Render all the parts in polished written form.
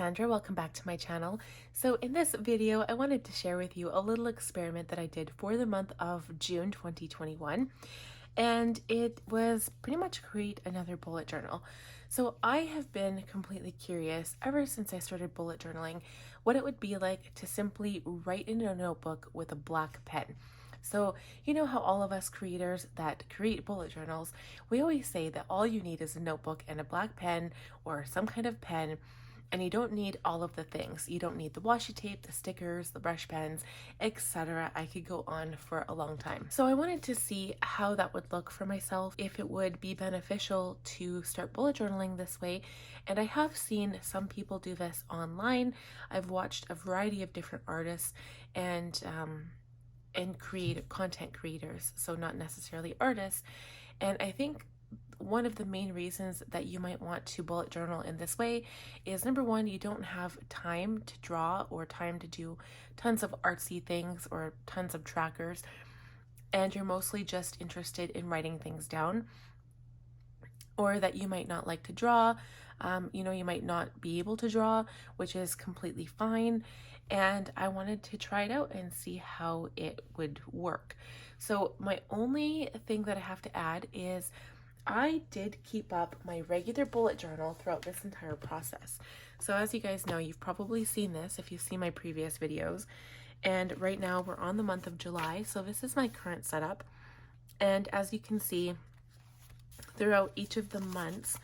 Sandra. Welcome back to my channel. So in this video, I wanted to share with you a little experiment that I did for the month of June 2021. And it was pretty much create another bullet journal. So I have been completely curious ever since I started bullet journaling what it would be like to simply write in a notebook with a black pen. So, you know how all of us creators that create bullet journals, we always say that all you need is a notebook and a black pen or some kind of pen, and you don't need all of the things. You don't need the washi tape, the stickers, the brush pens, etc. I could go on for a long time. So I wanted to see how that would look for myself, if it would be beneficial to start bullet journaling this way. And I have seen some people do this online. I've watched a variety of different artists and content creators, so not necessarily artists. And I think one of the main reasons that you might want to bullet journal in this way is, number one, you don't have time to draw or time to do tons of artsy things or tons of trackers, and you're mostly just interested in writing things down, or that you might not like to draw. You might not be able to draw, which is completely fine. And I wanted to try it out and see how it would work. So my only thing that I have to add is I did keep up my regular bullet journal throughout this entire process. So as you guys know, you've probably seen this if you've seen my previous videos. And right now we're on the month of July. So this is my current setup. And as you can see, throughout each of the months,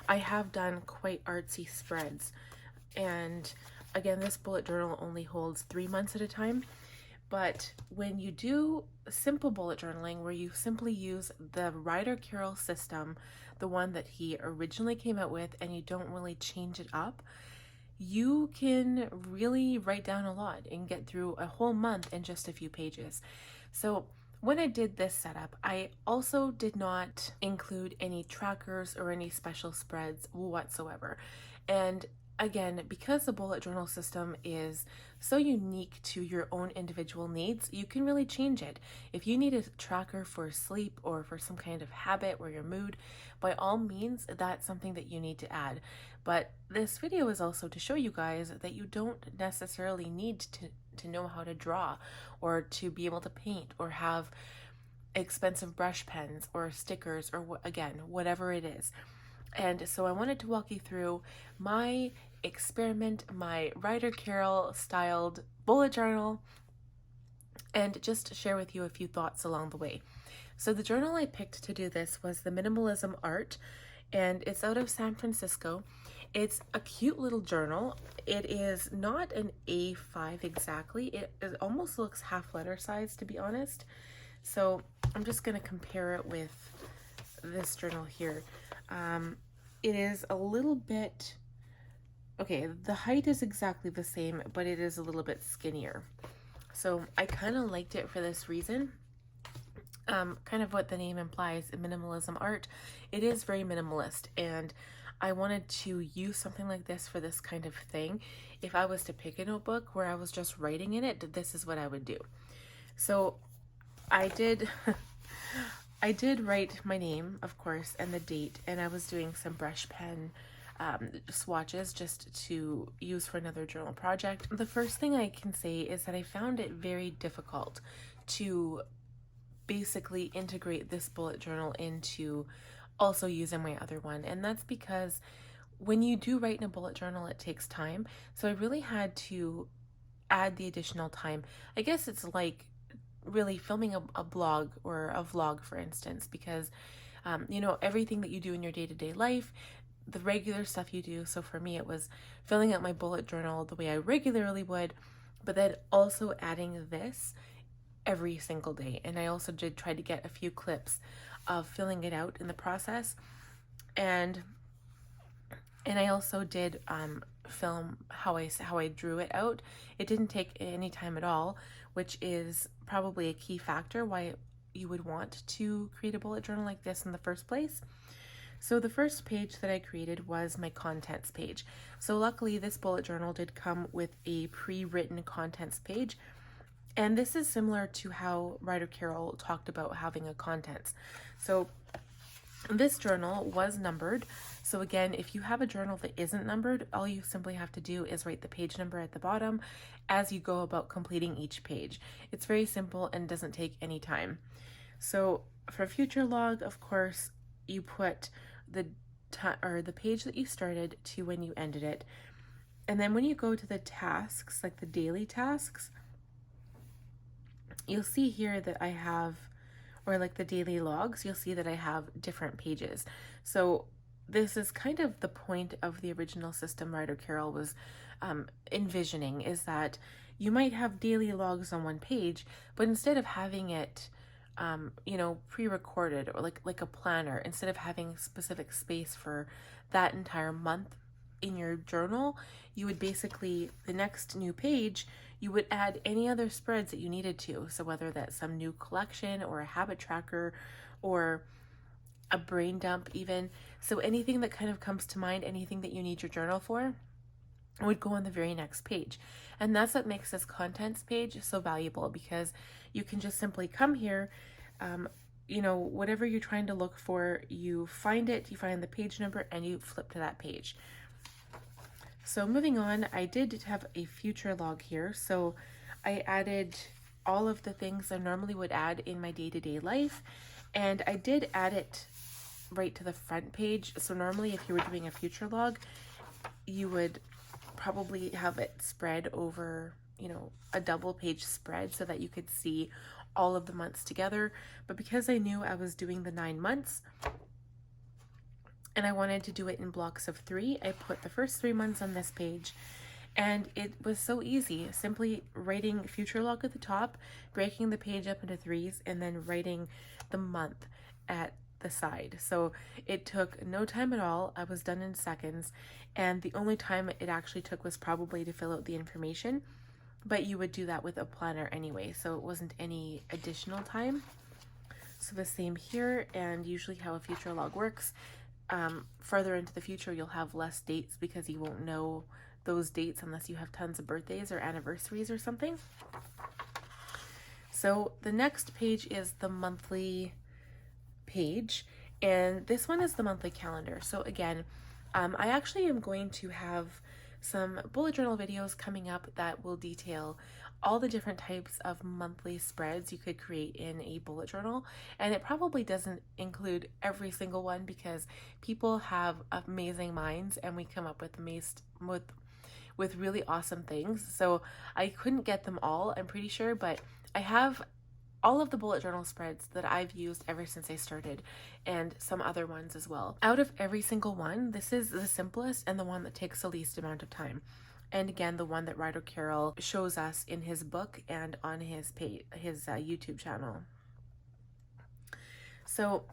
I have done quite artsy spreads. And again, this bullet journal only holds 3 months at a time. But when you do simple bullet journaling, where you simply use the Ryder Carroll system, the one that he originally came out with, and you don't really change it up, you can really write down a lot and get through a whole month in just a few pages. So when I did this setup, I also did not include any trackers or any special spreads whatsoever. And again, because the bullet journal system is so unique to your own individual needs, you can really change it. If you need a tracker for sleep or for some kind of habit or your mood, by all means, that's something that you need to add. But this video is also to show you guys that you don't necessarily need to know how to draw or to be able to paint or have expensive brush pens or stickers or again, whatever it is. And so I wanted to walk you through my experiment, my Ryder Carroll styled bullet journal, and just share with you a few thoughts along the way. So the journal I picked to do this was the Minimalism Art, and it's out of San Francisco. It's a cute little journal. It is not an A5 exactly. It almost looks half letter size, to be honest. So I'm just going to compare it with this journal here. It is a little bit, okay, the height is exactly the same, but it is a little bit skinnier. So I kind of liked it for this reason. Kind of what the name implies, minimalism art. It is very minimalist, and I wanted to use something like this for this kind of thing. If I was to pick a notebook where I was just writing in it, this is what I would do. So I did I did write my name, of course, and the date, and I was doing some brush pen swatches just to use for another journal project. The first thing I can say is that I found it very difficult to basically integrate this bullet journal into also using my other one, and that's because when you do write in a bullet journal, it takes time. So I really had to add the additional time. I guess it's like really filming a blog or a vlog, for instance, because everything that you do in your day-to-day life, the regular stuff you do. So for me, it was filling out my bullet journal the way I regularly would, but then also adding this every single day. And I also did try to get a few clips of filling it out in the process, and I also did film how I drew it out. It didn't take any time at all, which is probably a key factor why you would want to create a bullet journal like this in the first place. So the first page that I created was my contents page. So luckily this bullet journal did come with a pre-written contents page. And this is similar to how Ryder Carroll talked about having a contents. So this journal was numbered. So again, if you have a journal that isn't numbered, all you simply have to do is write the page number at the bottom as you go about completing each page. It's very simple and doesn't take any time. So for future log, of course, you put the the page that you started to when you ended it. And then when you go to the tasks, like the daily tasks, you'll see here that I have, or like the daily logs, you'll see that I have different pages. So this is kind of the point of the original system Ryder Carroll was envisioning, is that you might have daily logs on one page, but instead of having it pre-recorded or like a planner, instead of having specific space for that entire month in your journal, you would basically, the next new page, you would add any other spreads that you needed to. So whether that's some new collection or a habit tracker or a brain dump even. So anything that kind of comes to mind, anything that you need your journal for, would go on the very next page. And that's what makes this contents page so valuable, because you can just simply come here, whatever you're trying to look for, you find it, you find the page number, and you flip to that page. So moving on, I did have a future log here. So I added all of the things I normally would add in my day-to-day life, and I did add it right to the front page. So normally if you were doing a future log, you would probably have it spread over, a double page spread so that you could see all of the months together. But because I knew I was doing the 9 months and I wanted to do it in blocks of 3, I put the first 3 months on this page. And it was so easy, simply writing future log at the top, breaking the page up into 3s, and then writing the month at the side. So it took no time at all. I was done in seconds, and the only time it actually took was probably to fill out the information, but you would do that with a planner anyway, so it wasn't any additional time. So the same here, and usually how a future log works, further into the future you'll have less dates because you won't know those dates unless you have tons of birthdays or anniversaries or something. So the next page is the monthly page, and this one is the monthly calendar. So again, I actually am going to have some bullet journal videos coming up that will detail all the different types of monthly spreads you could create in a bullet journal. And it probably doesn't include every single one because people have amazing minds and we come up with really awesome things. So I couldn't get them all, I'm pretty sure, but I have all of the bullet journal spreads that I've used ever since I started, and some other ones as well. Out of every single one, this is the simplest and the one that takes the least amount of time. And again, the one that Ryder Carroll shows us in his book and on his page, his YouTube channel. So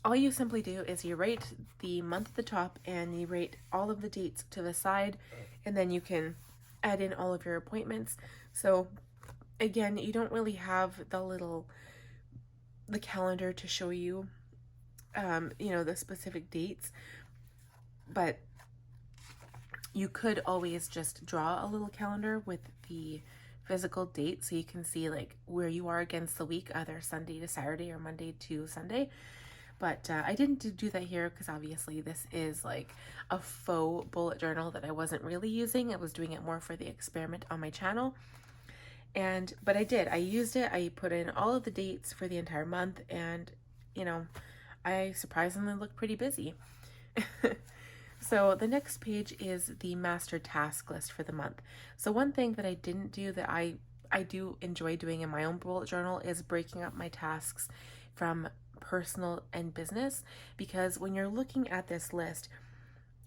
all you simply do is you write the month at the top and you write all of the dates to the side, and then you can add in all of your appointments. So again, you don't really have the calendar to show you, the specific dates, but you could always just draw a little calendar with the physical date so you can see like where you are against the week, either Sunday to Saturday or Monday to Sunday. But I didn't do that here because obviously this is like a faux bullet journal that I wasn't really using. I was doing it more for the experiment on my channel. But I used it. I put in all of the dates for the entire month, and I surprisingly look pretty busy. So the next page is the master task list for the month. So one thing that I didn't do that I do enjoy doing in my own bullet journal is breaking up my tasks from personal and business, because when you're looking at this list,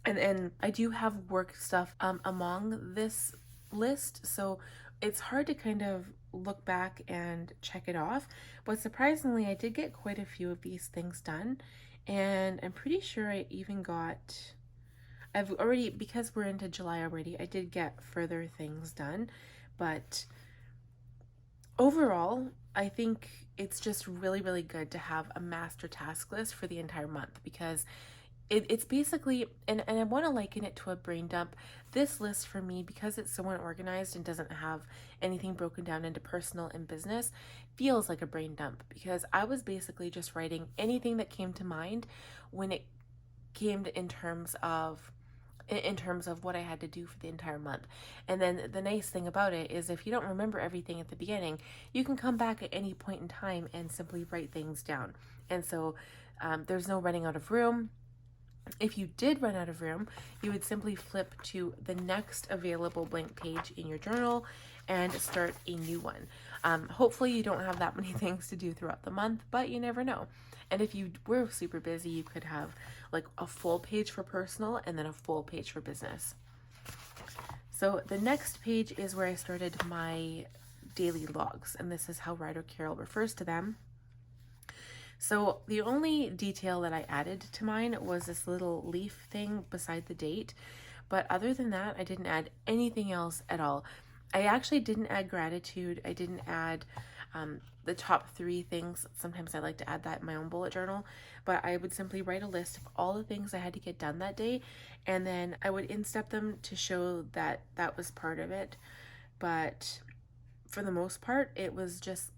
and I do have work stuff among this list, so it's hard to kind of look back and check it off. But surprisingly, I did get quite a few of these things done, and I'm pretty sure because we're into July already, I did get further things done. But overall, I think it's just really, really good to have a master task list for the entire month, because it's basically, and I want to liken it to a brain dump. This list for me, because it's so unorganized and doesn't have anything broken down into personal and business, feels like a brain dump, because I was basically just writing anything that came to mind when it came in terms of what I had to do for the entire month. And then the nice thing about it is if you don't remember everything at the beginning, you can come back at any point in time and simply write things down. And so there's no running out of room. If you did run out of room, you would simply flip to the next available blank page in your journal and start a new one. Hopefully you don't have that many things to do throughout the month, but you never know. And if you were super busy, you could have like a full page for personal and then a full page for business. So the next page is where I started my daily logs, and this is how Ryder Carroll refers to them. So the only detail that I added to mine was this little leaf thing beside the date. But other than that, I didn't add anything else at all. I actually didn't add gratitude. I didn't add the top 3 things. Sometimes I like to add that in my own bullet journal. But I would simply write a list of all the things I had to get done that day. And then I would instep them to show that that was part of it. But for the most part, it was just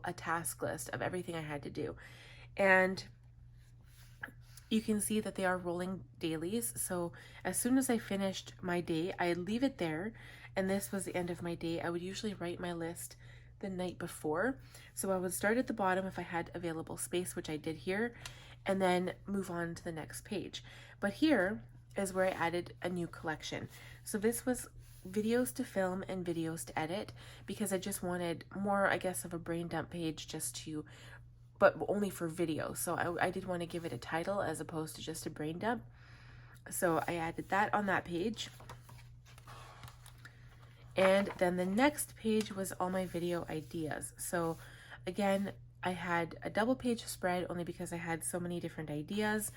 a task list of everything I had to do. And you can see that they are rolling dailies. So as soon as I finished my day, I'd leave it there. And this was the end of my day. I would usually write my list the night before. So I would start at the bottom if I had available space, which I did here, and then move on to the next page. But here is where I added a new collection. So this was videos to film and videos to edit, because I just wanted more, I guess, of a brain dump page but only for video. So I did want to give it a title as opposed to just a brain dump. So I added that on that page. And then the next page was all my video ideas. So again, I had a double page spread only because I had so many different ideas.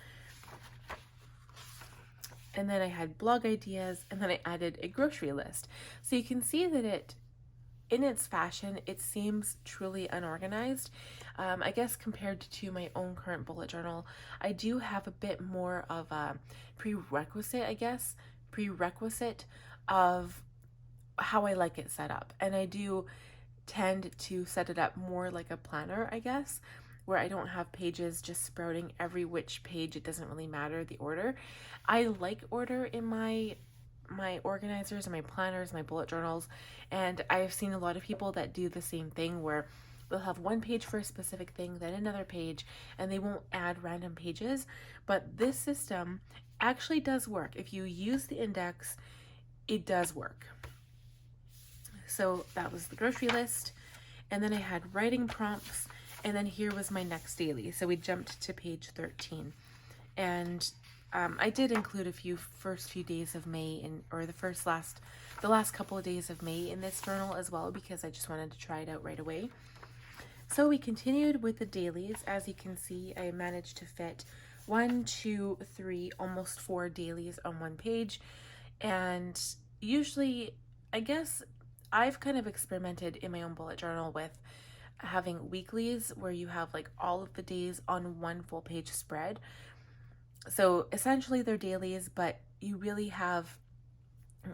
And then I had blog ideas, and then I added a grocery list. So you can see that in its fashion, it seems truly unorganized. I guess compared to my own current bullet journal, I do have a bit more of a prerequisite of how I like it set up. And I do tend to set it up more like a planner, I guess, where I don't have pages just sprouting every which page. It doesn't really matter the order. I like order in my organizers and my planners, my bullet journals, and I've seen a lot of people that do the same thing where they'll have one page for a specific thing, then another page, and they won't add random pages. But this system actually does work. If you use the index, it does work. So that was the grocery list, and then I had writing prompts, and then here was my next daily. So we jumped to page 13, and I did include first few days of May the last couple of days of May in this journal as well, because I just wanted to try it out right away. So we continued with the dailies. As you can see, I managed to fit 1, 2, 3, almost 4 dailies on one page. And usually, I guess I've kind of experimented in my own bullet journal with having weeklies where you have like all of the days on one full page spread. So essentially they're dailies, but you really have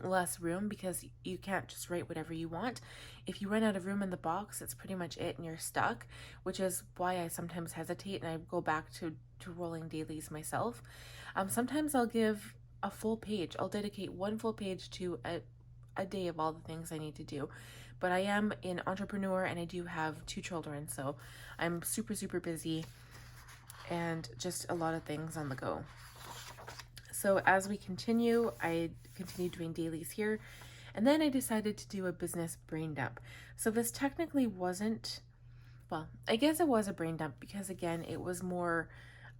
less room because you can't just write whatever you want. If you run out of room in the box, that's pretty much it and you're stuck, which is why I sometimes hesitate and I go back to rolling dailies myself. Sometimes I'll give a full page. I'll dedicate one full page to a day of all the things I need to do. But I am an entrepreneur and I do have 2 children, so I'm super, super busy and just a lot of things on the go. So as we continue, I continue doing dailies here, and then I decided to do a business brain dump. So this technically wasn't, well, I guess it was a brain dump because again, it was more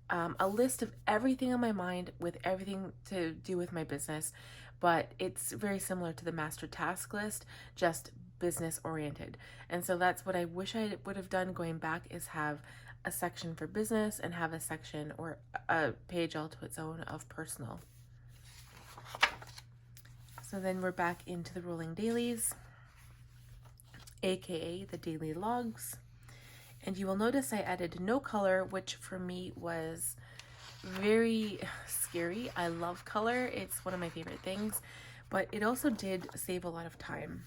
a list of everything on my mind with everything to do with my business, but it's very similar to the master task list, just business oriented. And so that's what I wish I would have done going back, is have a section for business and have a section or a page all to its own of personal. So then we're back into the rolling dailies, aka the daily logs. And you will notice I added no color, which for me was very scary. I love color. It's one of my favorite things, but it also did save a lot of time.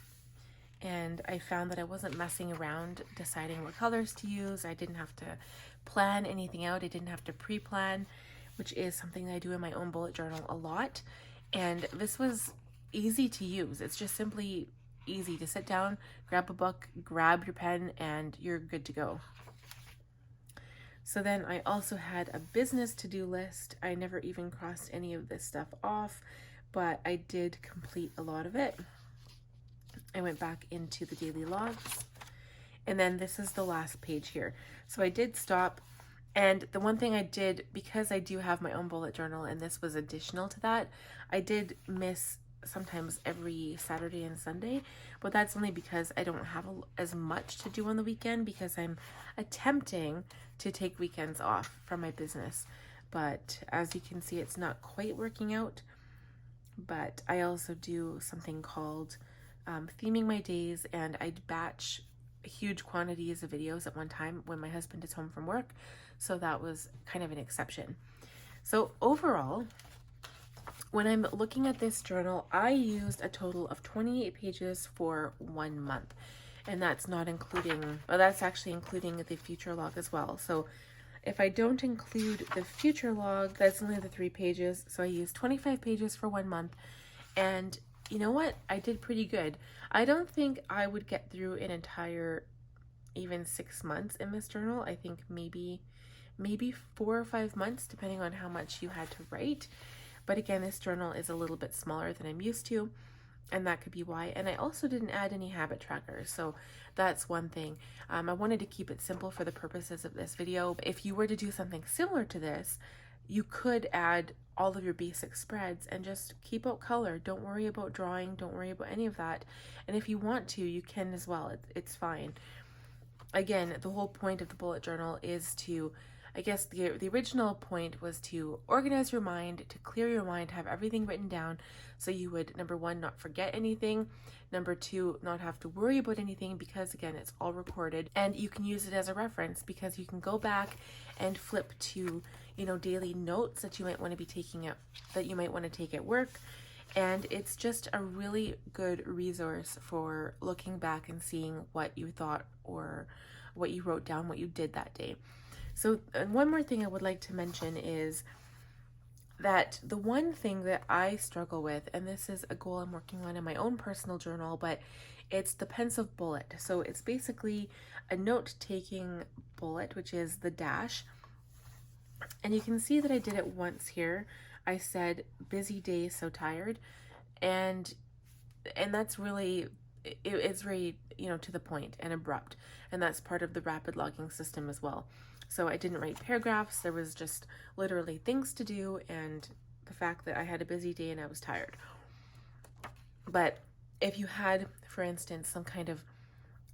And I found that I wasn't messing around deciding what colors to use. I didn't have to plan anything out. I didn't have to pre-plan, which is something that I do in my own bullet journal a lot. And this was easy to use. It's just simply easy to sit down, grab a book, grab your pen, and you're good to go. So then I also had a business to-do list. I never even crossed any of this stuff off, but I did complete a lot of it. I went back into the daily logs, and then this is the last page here. So I did stop, and the one thing I did, because I do have my own bullet journal, and this was additional to that, I did miss sometimes every Saturday and Sunday, but that's only because I don't have as much to do on the weekend, because I'm attempting to take weekends off from my business. But as you can see, it's not quite working out. But I also do something called theming my days, and I batch huge quantities of videos at one time when my husband is home from work. So that was kind of an exception. So overall, when I'm looking at this journal, I used a total of 28 pages for 1 month. And that's not including, well, that's actually including the future log as well. So if I don't include the future log, that's only the 3 pages. So I used 25 pages for 1 month. And you know what? I did pretty good. I don't think I would get through an entire, even 6 months in this journal. I think maybe 4 or 5 months, depending on how much you had to write. But again, this journal is a little bit smaller than I'm used to, and that could be why. And I also didn't add any habit trackers, so that's one thing. I wanted to keep it simple for the purposes of this video. If you were to do something similar to this, you could add all of your basic spreads and just keep out color. Don't worry about drawing, don't worry about any of that. And if you want to, you can as well. It's fine. Again, the whole point of the bullet journal is to, I guess the original point was to organize your mind, to clear your mind, have everything written down so you would, number 1, not forget anything, number 2, not have to worry about anything, because again, it's all recorded, and you can use it as a reference because you can go back and flip to, you know, daily notes that you might want to be taking at, that you might want to take at work. And it's just a really good resource for looking back and seeing what you thought or what you wrote down, what you did that day. So one more thing I would like to mention is that the one thing that I struggle with, and this is a goal I'm working on in my own personal journal, but it's the pensive bullet. So it's basically a note-taking bullet, which is the dash. And you can see that I did it once here. I said, busy day, so tired. And that's really, it's very, you know, to the point and abrupt. And that's part of the rapid logging system as well. So I didn't write paragraphs. There was just literally things to do and the fact that I had a busy day and I was tired. But if you had, for instance, some kind of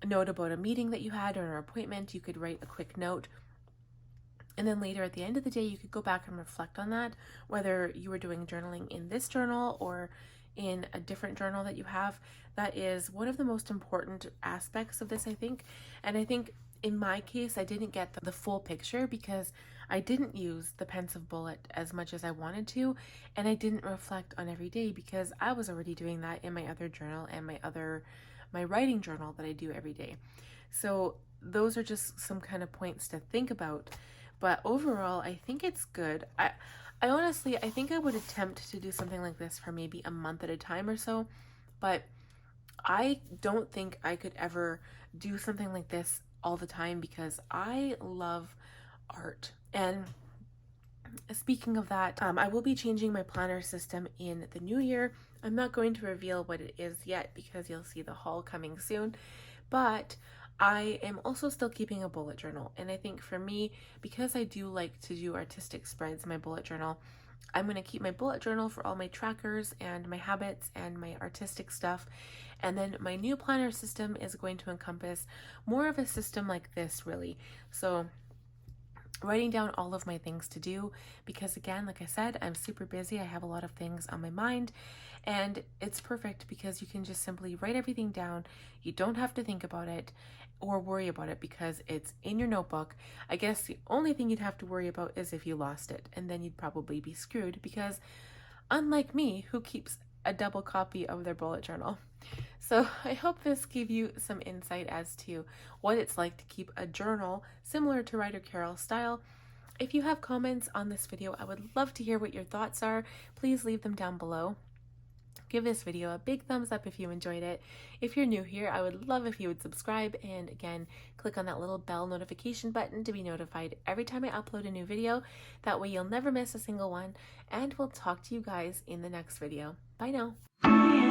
note about a meeting that you had or an appointment, you could write a quick note. And then later at the end of the day, you could go back and reflect on that, whether you were doing journaling in this journal or in a different journal that you have. That is one of the most important aspects of this, I think. And I think in my case, I didn't get the full picture because I didn't use the pensive bullet as much as I wanted to, and I didn't reflect on every day because I was already doing that in my other journal and my writing journal that I do every day. So those are just some kind of points to think about. But overall, I think it's good. I honestly, I think I would attempt to do something like this for maybe a month at a time or so, but I don't think I could ever do something like this all the time because I love art. And speaking of that, I will be changing my planner system in the new year. I'm not going to reveal what it is yet because you'll see the haul coming soon, but I am also still keeping a bullet journal. And I think for me, because I do like to do artistic spreads in my bullet journal, I'm going to keep my bullet journal for all my trackers and my habits and my artistic stuff. And then my new planner system is going to encompass more of a system like this, really. So writing down all of my things to do, because again, like I said, I'm super busy. I have a lot of things on my mind, and it's perfect because you can just simply write everything down. You don't have to think about it or worry about it because it's in your notebook. I guess the only thing you'd have to worry about is if you lost it, and then you'd probably be screwed because unlike me, who keeps a double copy of their bullet journal. So I hope this gave you some insight as to what it's like to keep a journal similar to Ryder Carroll style. If you have comments on this video, I would love to hear what your thoughts are. Please leave them down below. Give this video a big thumbs up if you enjoyed it. If you're new here, I would love if you would subscribe, and again, click on that little bell notification button to be notified every time I upload a new video. That way you'll never miss a single one, and we'll talk to you guys in the next video. Bye now.